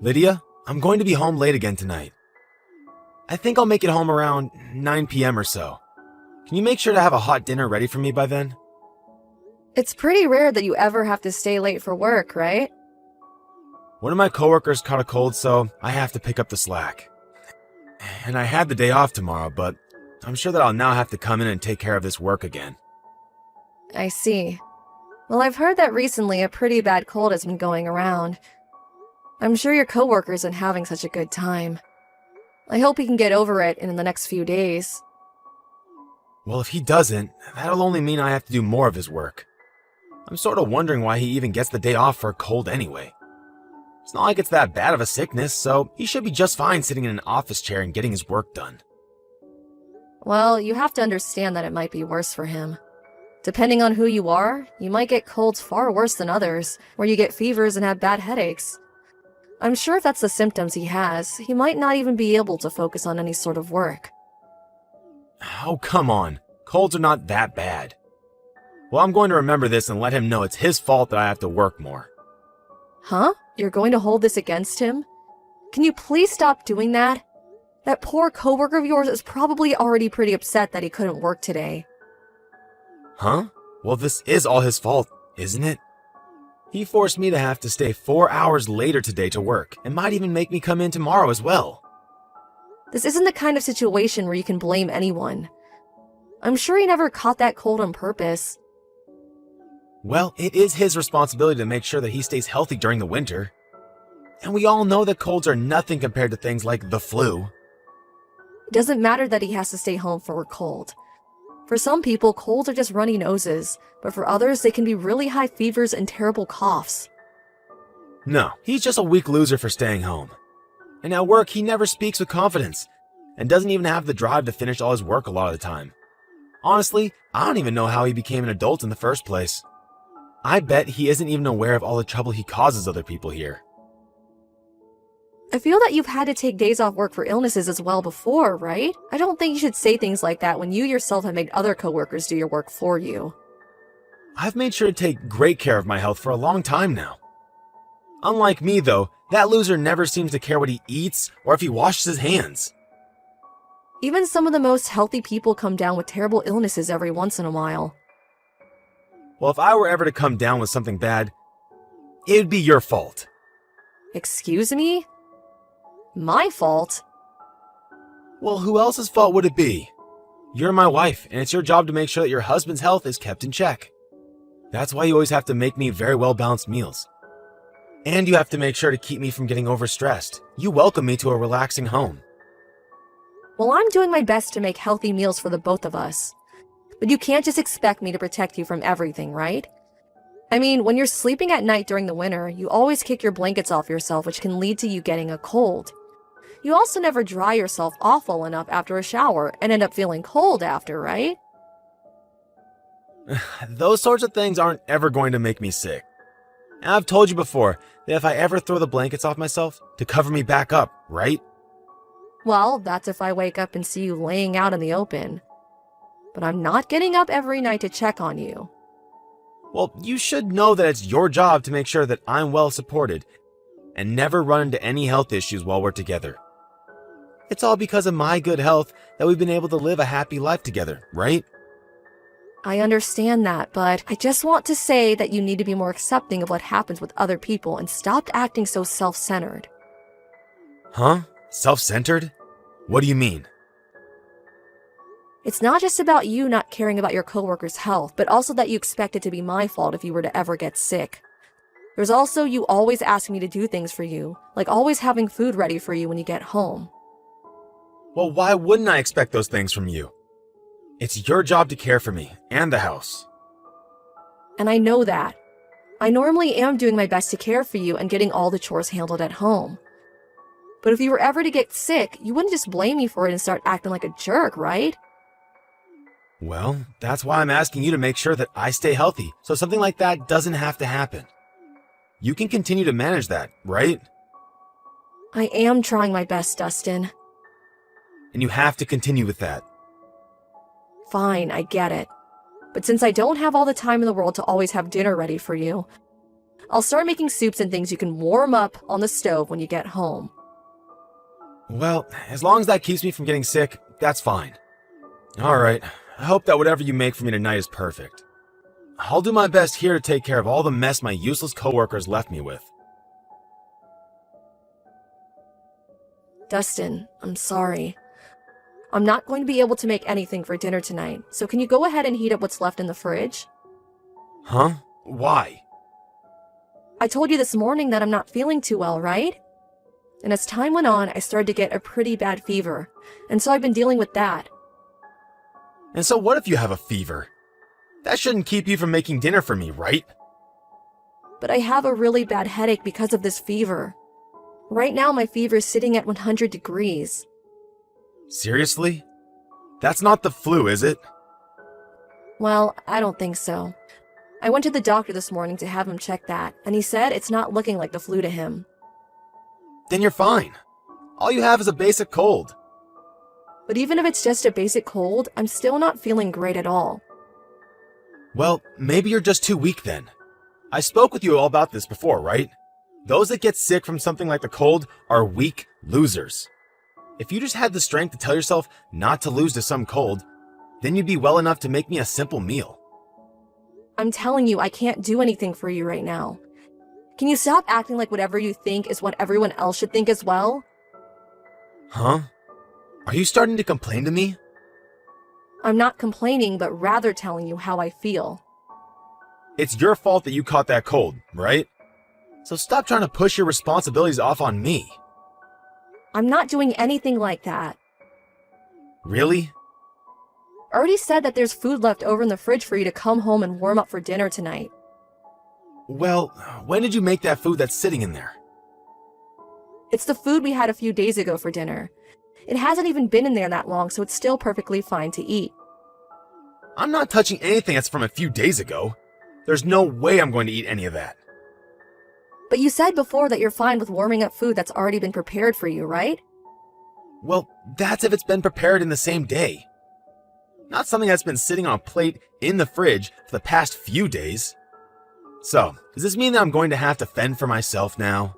Lydia, I'm going to be home late again tonight. I think I'll make it home around 9 p.m. or so. Can you make sure to have a hot dinner ready for me by then? It's pretty rare that you ever have to stay late for work, right? One of my coworkers caught a cold, so I have to pick up the slack. And I had the day off tomorrow, but I'm sure that I'll now have to come in and take care of this work again. I see. Well, I've heard that recently a pretty bad cold has been going around. I'm sure your coworker isn't having such a good time. I hope he can get over it in the next few days. Well, if he doesn't, that'll only mean I have to do more of his work. I'm sort of wondering why he even gets the day off for a cold anyway. It's not like it's that bad of a sickness, so he should be just fine sitting in an office chair and getting his work done. Well, you have to understand that it might be worse for him. Depending on who you are, you might get colds far worse than others, where you get fevers and have bad headaches. I'm sure if that's the symptoms he has, he might not even be able to focus on any sort of work. Oh, come on. Colds are not that bad. Well, I'm going to remember this and let him know it's his fault that I have to work more. Huh? You're going to hold this against him? Can you please stop doing that? That poor coworker of yours is probably already pretty upset that he couldn't work today. Huh? Well, this is all his fault, isn't it? He forced me to have to stay 4 hours later today to work, and might even make me come in tomorrow as well. This isn't the kind of situation where you can blame anyone. I'm sure he never caught that cold on purpose. Well, it is his responsibility to make sure that he stays healthy during the winter. And we all know that colds are nothing compared to things like the flu. It doesn't matter that he has to stay home for a cold. For some people, colds are just runny noses, but for others, they can be really high fevers and terrible coughs. No, he's just a weak loser for staying home. And at work, he never speaks with confidence, and doesn't even have the drive to finish all his work a lot of the time. Honestly, I don't even know how he became an adult in the first place. I bet he isn't even aware of all the trouble he causes other people here. I feel that you've had to take days off work for illnesses as well before, right? I don't think you should say things like that when you yourself have made other coworkers do your work for you. I've made sure to take great care of my health for a long time now. Unlike me, though, that loser never seems to care what he eats or if he washes his hands. Even some of the most healthy people come down with terrible illnesses every once in a while. Well, if I were ever to come down with something bad, it'd be your fault. Excuse me? My fault? Well, who else's fault would it be? You're my wife, and it's your job to make sure that your husband's health is kept in check. That's why you always have to make me very well-balanced meals. And you have to make sure to keep me from getting overstressed. You welcome me to a relaxing home. Well, I'm doing my best to make healthy meals for the both of us. But you can't just expect me to protect you from everything, right? I mean, when you're sleeping at night during the winter, you always kick your blankets off yourself, which can lead to you getting a cold. You also never dry yourself off well enough after a shower and end up feeling cold after, right? Those sorts of things aren't ever going to make me sick. And I've told you before that if I ever throw the blankets off myself, to cover me back up, right? Well, that's if I wake up and see you laying out in the open. But I'm not getting up every night to check on you. Well, you should know that it's your job to make sure that I'm well supported and never run into any health issues while we're together. It's all because of my good health that we've been able to live a happy life together, right? I understand that, but I just want to say that you need to be more accepting of what happens with other people and stop acting so self-centered. Huh? Self-centered? What do you mean? It's not just about you not caring about your coworker's health, but also that you expect it to be my fault if you were to ever get sick. There's also you always asking me to do things for you, like always having food ready for you when you get home. Well, why wouldn't I expect those things from you? It's your job to care for me and the house. And I know that. I normally am doing my best to care for you and getting all the chores handled at home. But if you were ever to get sick, you wouldn't just blame me for it and start acting like a jerk, right? Well, that's why I'm asking you to make sure that I stay healthy, so something like that doesn't have to happen. You can continue to manage that, right? I am trying my best, Dustin. And you have to continue with that. Fine, I get it. But since I don't have all the time in the world to always have dinner ready for you, I'll start making soups and things you can warm up on the stove when you get home. Well, as long as that keeps me from getting sick, that's fine. Alright, I hope that whatever you make for me tonight is perfect. I'll do my best here to take care of all the mess my useless coworkers left me with. Dustin, I'm sorry. I'm not going to be able to make anything for dinner tonight, so can you go ahead and heat up what's left in the fridge? Huh? Why? I told you this morning that I'm not feeling too well, right? And as time went on, I started to get a pretty bad fever, and so I've been dealing with that. And so what if you have a fever? That shouldn't keep you from making dinner for me, right? But I have a really bad headache because of this fever. Right now, my fever is sitting at 100 degrees. Seriously? That's not the flu, is it? Well, I don't think so. I went to the doctor this morning to have him check that, and he said it's not looking like the flu to him. Then you're fine. All you have is a basic cold. But even if it's just a basic cold, I'm still not feeling great at all. Well, maybe you're just too weak then. I spoke with you all about this before, right? Those that get sick from something like the cold are weak losers. If you just had the strength to tell yourself not to lose to some cold, then you'd be well enough to make me a simple meal. I'm telling you, I can't do anything for you right now. Can you stop acting like whatever you think is what everyone else should think as well? Huh? Are you starting to complain to me? I'm not complaining, but rather telling you how I feel. It's your fault that you caught that cold, right? So stop trying to push your responsibilities off on me. I'm not doing anything like that. Really? I already said that there's food left over in the fridge for you to come home and warm up for dinner tonight. Well, when did you make that food that's sitting in there? It's the food we had a few days ago for dinner. It hasn't even been in there that long, so it's still perfectly fine to eat. I'm not touching anything that's from a few days ago. There's no way I'm going to eat any of that. But you said before that you're fine with warming up food that's already been prepared for you, right? Well, that's if it's been prepared in the same day. Not something that's been sitting on a plate in the fridge for the past few days. So, does this mean that I'm going to have to fend for myself now?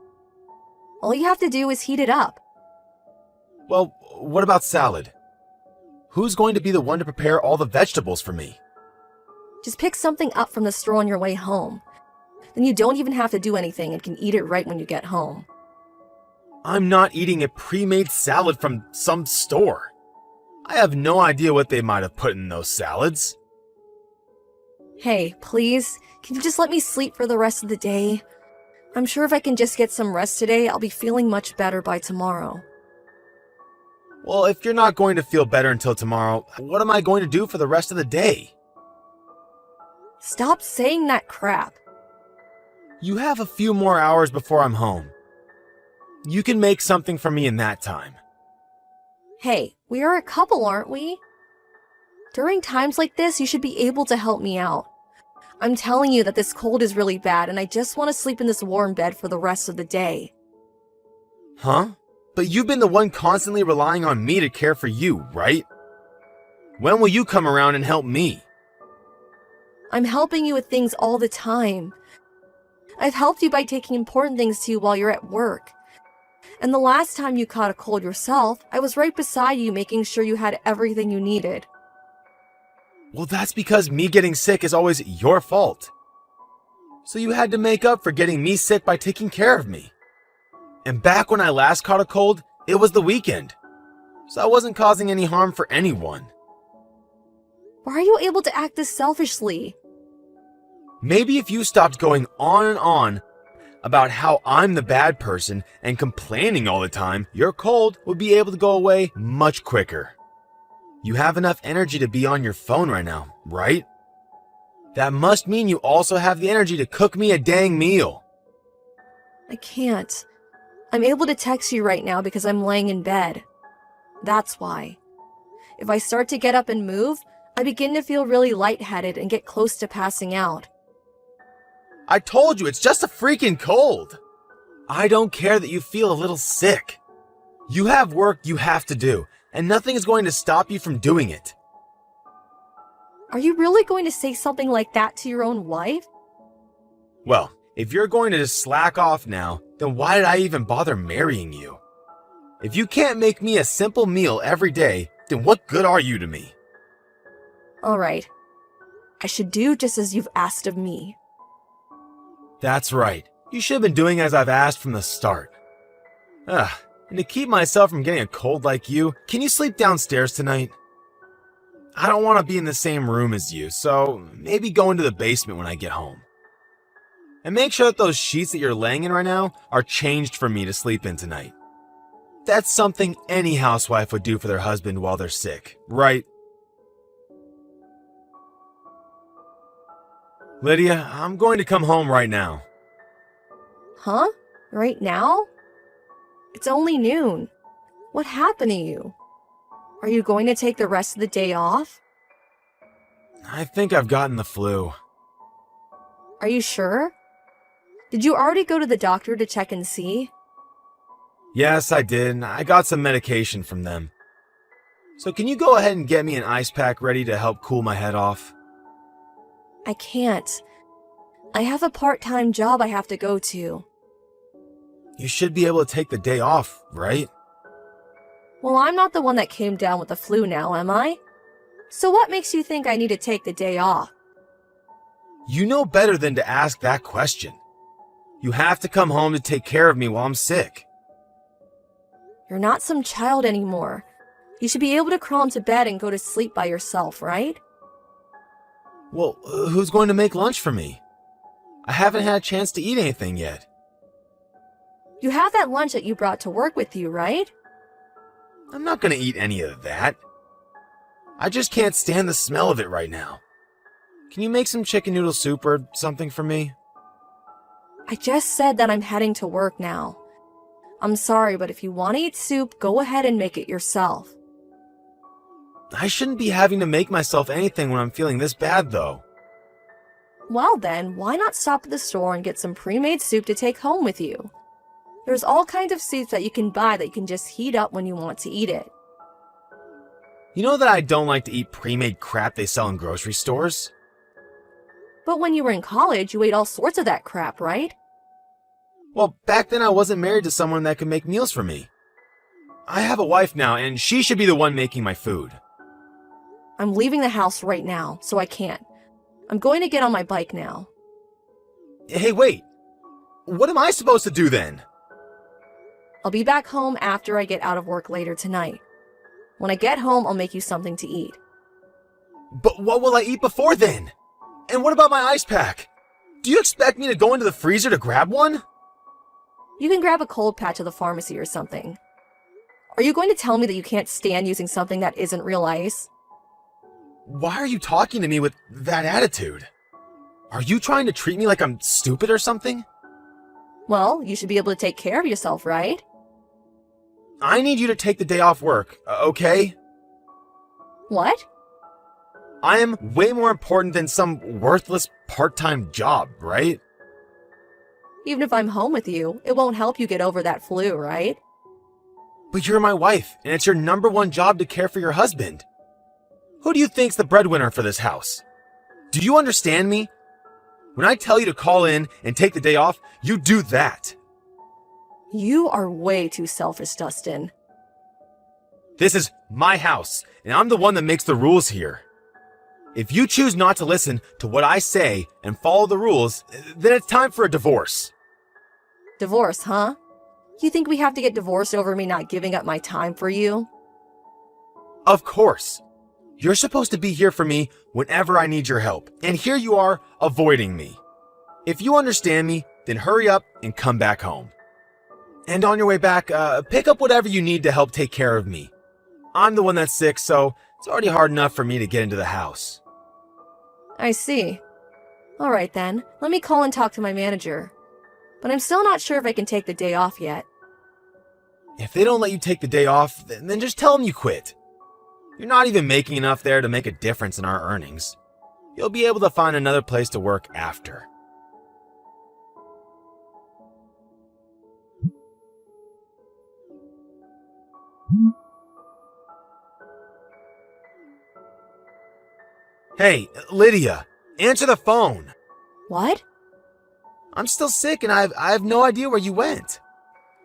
All you have to do is heat it up. Well, what about salad? Who's going to be the one to prepare all the vegetables for me? Just pick something up from the store on your way home. Then you don't even have to do anything and can eat it right when you get home. I'm not eating a pre-made salad from some store. I have no idea what they might have put in those salads. Hey, please, can you just let me sleep for the rest of the day? I'm sure if I can just get some rest today, I'll be feeling much better by tomorrow. Well, if you're not going to feel better until tomorrow, what am I going to do for the rest of the day? Stop saying that crap. You have a few more hours before I'm home. You can make something for me in that time. Hey, we are a couple, aren't we? During times like this, you should be able to help me out. I'm telling you that this cold is really bad and I just want to sleep in this warm bed for the rest of the day. Huh? But you've been the one constantly relying on me to care for you, right? When will you come around and help me? I'm helping you with things all the time. I've helped you by taking important things to you while you're at work. And the last time you caught a cold yourself, I was right beside you making sure you had everything you needed. Well, that's because me getting sick is always your fault. So you had to make up for getting me sick by taking care of me. And back when I last caught a cold, it was the weekend. So I wasn't causing any harm for anyone. Why are you able to act this selfishly? Maybe if you stopped going on and on about how I'm the bad person and complaining all the time, your cold would be able to go away much quicker. You have enough energy to be on your phone right now, right? That must mean you also have the energy to cook me a dang meal. I can't. I'm able to text you right now because I'm laying in bed. That's why. If I start to get up and move, I begin to feel really lightheaded and get close to passing out. I told you, it's just a freaking cold. I don't care that you feel a little sick. You have work you have to do, and nothing is going to stop you from doing it. Are you really going to say something like that to your own wife? Well, If you're going to just slack off now, then why did I even bother marrying you? If you can't make me a simple meal every day, then what good are you to me? All right. I should do just as you've asked of me. That's right. You should have been doing as I've asked from the start. And to keep myself from getting a cold like you, can you sleep downstairs tonight? I don't want to be in the same room as you, so maybe go into the basement when I get home. And make sure that those sheets that you're laying in right now are changed for me to sleep in tonight. That's something any housewife would do for their husband while they're sick, right? Lydia, I'm going to come home right now. Huh? Right now? It's only noon. What happened to you? Are you going to take the rest of the day off? I think I've gotten the flu. Are you sure? Did you already go to the doctor to check and see? Yes, I did. I got some medication from them. So can you go ahead and get me an ice pack ready to help cool my head off? I can't. I have a part-time job I have to go to. You should be able to take the day off, right? Well, I'm not the one that came down with the flu now, am I? So what makes you think I need to take the day off? You know better than to ask that question. You have to come home to take care of me while I'm sick. You're not some child anymore. You should be able to crawl into bed and go to sleep by yourself, right? Well, who's going to make lunch for me? I haven't had a chance to eat anything yet. You have that lunch that you brought to work with you, right? I'm not going to eat any of that. I just can't stand the smell of it right now. Can you make some chicken noodle soup or something for me? I just said that I'm heading to work now. I'm sorry, but if you want to eat soup, go ahead and make it yourself. I shouldn't be having to make myself anything when I'm feeling this bad, though. Well then, why not stop at the store and get some pre-made soup to take home with you? There's all kinds of soups that you can buy that you can just heat up when you want to eat it. You know that I don't like to eat pre-made crap they sell in grocery stores? But when you were in college, you ate all sorts of that crap, right? Well, back then I wasn't married to someone that could make meals for me. I have a wife now, and she should be the one making my food. I'm leaving the house right now, so I can't. I'm going to get on my bike now. Hey, wait. What am I supposed to do then? I'll be back home after I get out of work later tonight. When I get home, I'll make you something to eat. But what will I eat before then? And what about my ice pack? Do you expect me to go into the freezer to grab one? You can grab a cold patch at the pharmacy or something. Are you going to tell me that you can't stand using something that isn't real ice? Why are you talking to me with that attitude? Are you trying to treat me like I'm stupid or something? Well, you should be able to take care of yourself, right? I need you to take the day off work, okay? What? I am way more important than some worthless part-time job, right? Even if I'm home with you, it won't help you get over that flu, right? But you're my wife, and it's your number one job to care for your husband. Who do you think's the breadwinner for this house? Do you understand me? When I tell you to call in and take the day off, you do that. You are way too selfish, Dustin. This is my house, and I'm the one that makes the rules here. If you choose not to listen to what I say and follow the rules, then it's time for a divorce. Divorce, huh? You think we have to get divorced over me not giving up my time for you? Of course. You're supposed to be here for me whenever I need your help, and here you are avoiding me. If you understand me, then hurry up and come back home. And on your way back, pick up whatever you need to help take care of me. I'm the one that's sick, so it's already hard enough for me to get into the house. I see. All right then, let me call and talk to my manager. But I'm still not sure if I can take the day off yet. If they don't let you take the day off, then just tell them you quit. You're not even making enough there to make a difference in our earnings. You'll be able to find another place to work after. Hey, Lydia, answer the phone. What? I'm still sick and I have no idea where you went.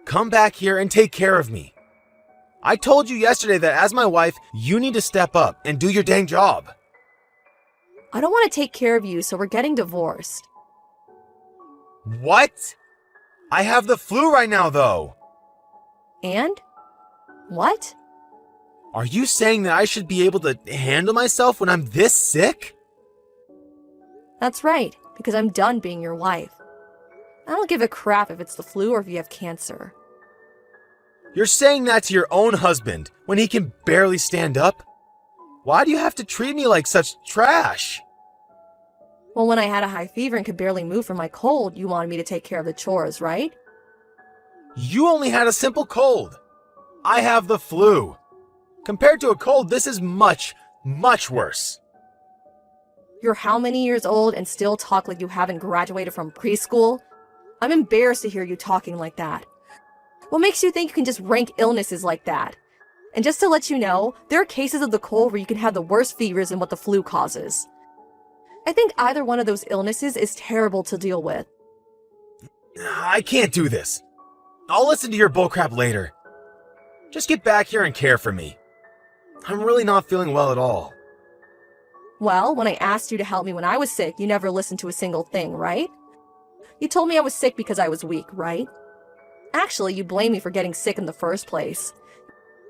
Come back here and take care of me. I told you yesterday that as my wife, you need to step up and do your dang job. I don't want to take care of you, so we're getting divorced. What? I have the flu right now, though. And? What? Are you saying that I should be able to handle myself when I'm this sick? That's right, because I'm done being your wife. I don't give a crap if it's the flu or if you have cancer. You're saying that to your own husband when he can barely stand up? Why do you have to treat me like such trash? Well, when I had a high fever and could barely move from my cold, you wanted me to take care of the chores, right? You only had a simple cold. I have the flu. Compared to a cold, this is much, much worse. You're how many years old and still talk like you haven't graduated from preschool? I'm embarrassed to hear you talking like that. What makes you think you can just rank illnesses like that? And just to let you know, there are cases of the cold where you can have the worst fevers than what the flu causes. I think either one of those illnesses is terrible to deal with. I can't do this. I'll listen to your bullcrap later. Just get back here and care for me. I'm really not feeling well at all. Well, when I asked you to help me when I was sick, you never listened to a single thing, right? You told me I was sick because I was weak, right? Actually, you blame me for getting sick in the first place.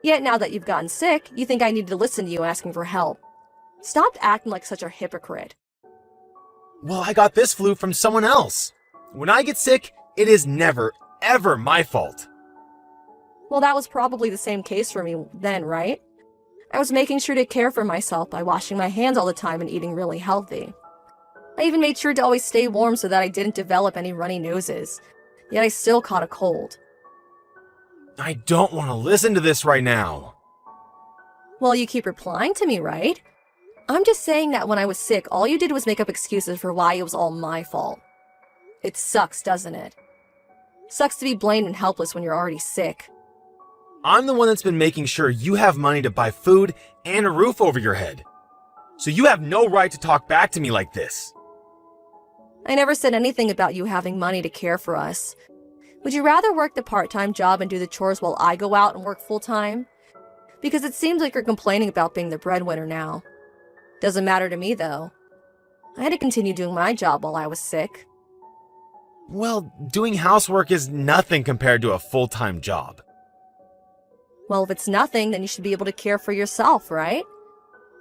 Yet now that you've gotten sick, you think I need to listen to you asking for help. Stop acting like such a hypocrite. Well, I got this flu from someone else. When I get sick, it is never, ever my fault. Well, that was probably the same case for me then, right? I was making sure to care for myself by washing my hands all the time and eating really healthy. I even made sure to always stay warm so that I didn't develop any runny noses. Yet I still caught a cold. I don't want to listen to this right now. Well, you keep replying to me, right? I'm just saying that when I was sick, all you did was make up excuses for why it was all my fault. It sucks, doesn't it? Sucks to be blamed and helpless when you're already sick. I'm the one that's been making sure you have money to buy food and a roof over your head. So you have no right to talk back to me like this. I never said anything about you having money to care for us. Would you rather work the part-time job and do the chores while I go out and work full-time? Because it seems like you're complaining about being the breadwinner now. Doesn't matter to me, though. I had to continue doing my job while I was sick. Well, doing housework is nothing compared to a full-time job. Well, if it's nothing, then you should be able to care for yourself, right?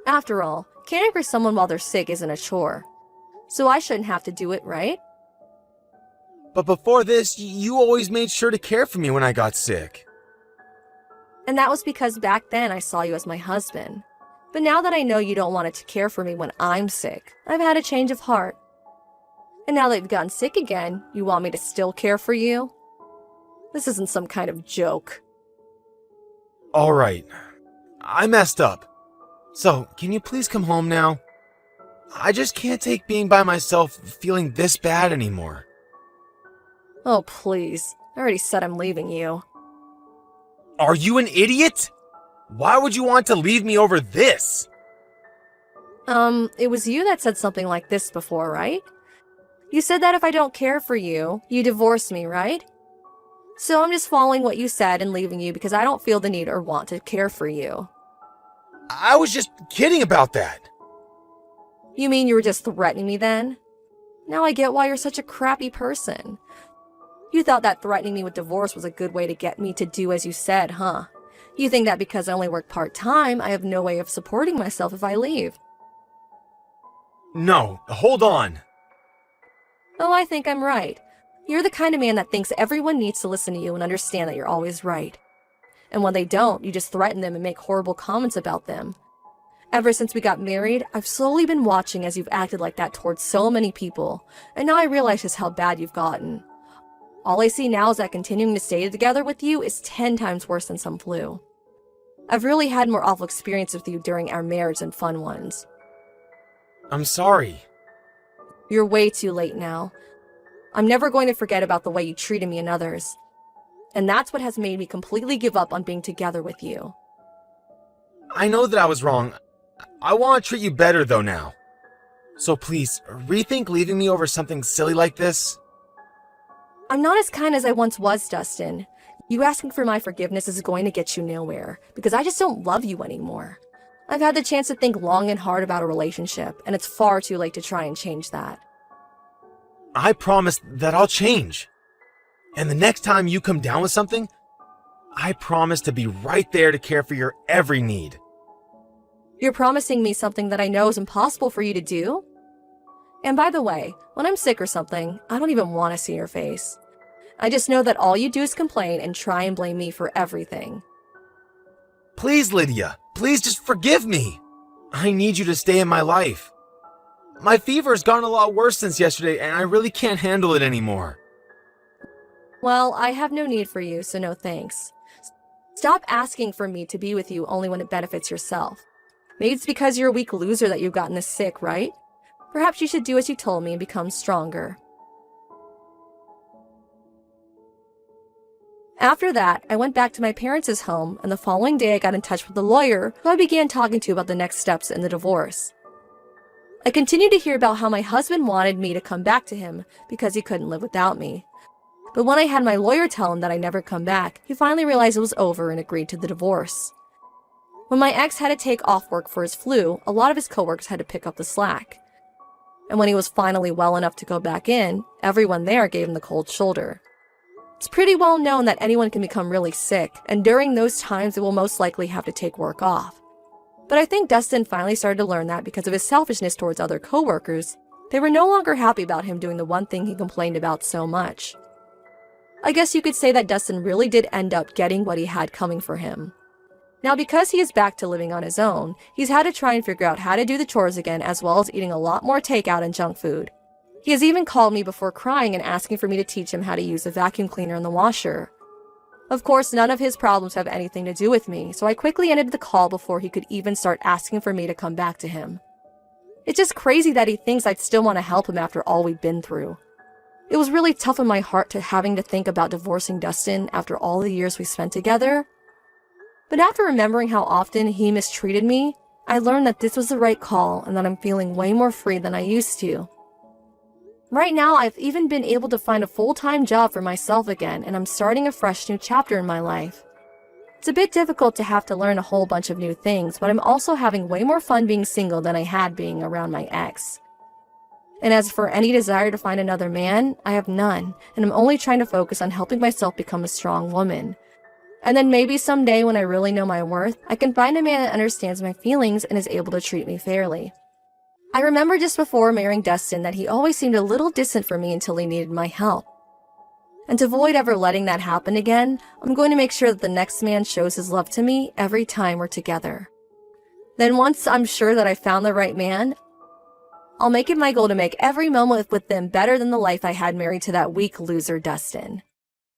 After all, caring for someone while they're sick isn't a chore. So I shouldn't have to do it, right? But before this, you always made sure to care for me when I got sick. And that was because back then I saw you as my husband. But now that I know you don't want to care for me when I'm sick, I've had a change of heart. And now that you've gotten sick again, you want me to still care for you? This isn't some kind of joke. All right. I messed up. So, can you please come home now? I just can't take being by myself feeling this bad anymore. Oh, please. I already said I'm leaving you. Are you an idiot? Why would you want to leave me over this? It was you that said something like this before, right? You said that if I don't care for you, you divorce me, right? So I'm just following what you said and leaving you because I don't feel the need or want to care for you. I was just kidding about that. You mean you were just threatening me then? Now I get why you're such a crappy person. You thought that threatening me with divorce was a good way to get me to do as you said, huh? You think that because I only work part-time, I have no way of supporting myself if I leave. No, hold on. Oh, I think I'm right. You're the kind of man that thinks everyone needs to listen to you and understand that you're always right. And when they don't, you just threaten them and make horrible comments about them. Ever since we got married, I've slowly been watching as you've acted like that towards so many people, and now I realize just how bad you've gotten. All I see now is that continuing to stay together with you is 10 times worse than some flu. I've really had more awful experiences with you during our marriage than fun ones. I'm sorry. You're way too late now. I'm never going to forget about the way you treated me and others. And that's what has made me completely give up on being together with you. I know that I was wrong. I want to treat you better though now. So please, rethink leaving me over something silly like this. I'm not as kind as I once was, Dustin. You asking for my forgiveness is going to get you nowhere, because I just don't love you anymore. I've had the chance to think long and hard about a relationship, and it's far too late to try and change that. I promise that I'll change. And the next time you come down with something, I promise to be right there to care for your every need. You're promising me something that I know is impossible for you to do? And by the way, when I'm sick or something, I don't even want to see your face. I just know that all you do is complain and try and blame me for everything. Please, Lydia, please just forgive me. I need you to stay in my life. My fever's gotten a lot worse since yesterday, and I really can't handle it anymore. Well, I have no need for you, so no thanks. Stop asking for me to be with you only when it benefits yourself. Maybe it's because you're a weak loser that you've gotten this sick, right? Perhaps you should do as you told me and become stronger. After that, I went back to my parents' home, and the following day I got in touch with the lawyer who I began talking to about the next steps in the divorce. I continued to hear about how my husband wanted me to come back to him because he couldn't live without me. But when I had my lawyer tell him that I'd never come back, he finally realized it was over and agreed to the divorce. When my ex had to take off work for his flu, a lot of his coworkers had to pick up the slack. And when he was finally well enough to go back in, everyone there gave him the cold shoulder. It's pretty well known that anyone can become really sick, and during those times they will most likely have to take work off. But I think Dustin finally started to learn that because of his selfishness towards other coworkers, they were no longer happy about him doing the one thing he complained about so much. I guess you could say that Dustin really did end up getting what he had coming for him. Now, because he is back to living on his own, he's had to try and figure out how to do the chores again, as well as eating a lot more takeout and junk food. He has even called me before crying and asking for me to teach him how to use the vacuum cleaner and the washer. Of course, none of his problems have anything to do with me, so I quickly ended the call before he could even start asking for me to come back to him. It's just crazy that he thinks I'd still want to help him after all we've been through. It was really tough on my heart to having to think about divorcing Dustin after all the years we spent together. But after remembering how often he mistreated me, I learned that this was the right call and that I'm feeling way more free than I used to. Right now, I've even been able to find a full-time job for myself again, and I'm starting a fresh new chapter in my life. It's a bit difficult to have to learn a whole bunch of new things, but I'm also having way more fun being single than I had being around my ex. And as for any desire to find another man, I have none, and I'm only trying to focus on helping myself become a strong woman. And then maybe someday when I really know my worth, I can find a man that understands my feelings and is able to treat me fairly. I remember just before marrying Dustin that he always seemed a little distant for me until he needed my help. And to avoid ever letting that happen again, I'm going to make sure that the next man shows his love to me every time we're together. Then once I'm sure that I found the right man, I'll make it my goal to make every moment with them better than the life I had married to that weak loser Dustin.